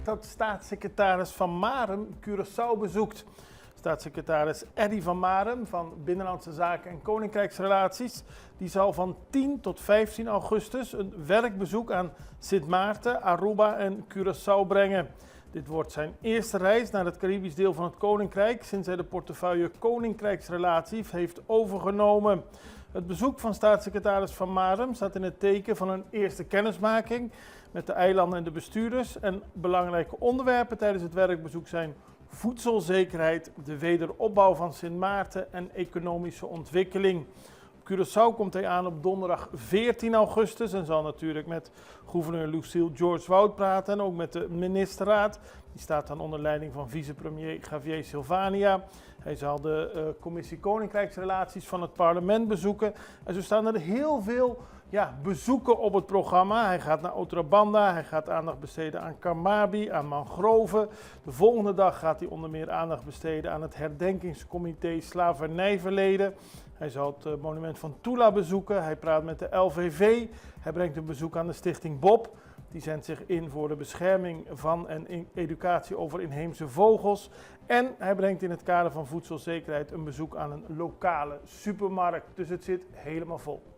dat staatssecretaris Van Marem Curaçao bezoekt. Staatssecretaris Eddy Van Marem van Binnenlandse Zaken en Koninkrijksrelaties, die zal van 10 tot 15 augustus een werkbezoek aan Sint Maarten, Aruba en Curaçao brengen. Dit wordt zijn eerste reis naar het Caribisch deel van het Koninkrijk sinds hij de portefeuille Koninkrijksrelaties heeft overgenomen. Het bezoek van staatssecretaris Van Marem staat in het teken van een eerste kennismaking met de eilanden en de bestuurders. En belangrijke onderwerpen tijdens het werkbezoek zijn voedselzekerheid, de wederopbouw van Sint Maarten en economische ontwikkeling. Op Curaçao komt hij aan op donderdag 14 augustus en zal natuurlijk met gouverneur Lucille George Wout praten en ook met de ministerraad. Die staat dan onder leiding van vicepremier Javier Silvania. Hij zal de commissie Koninkrijksrelaties van het parlement bezoeken. En zo staan er heel veel bezoeken op het programma. Hij gaat naar Otrabanda, hij gaat aandacht besteden aan Kamabi, aan mangroven. De volgende dag gaat hij onder meer aandacht besteden aan het herdenkingscomité Slavernijverleden. Hij zal het monument van Tula bezoeken, hij praat met de LVV, hij brengt een bezoek aan de stichting Bob. Die zendt zich in voor de bescherming van en educatie over inheemse vogels. En hij brengt in het kader van voedselzekerheid een bezoek aan een lokale supermarkt. Dus het zit helemaal vol.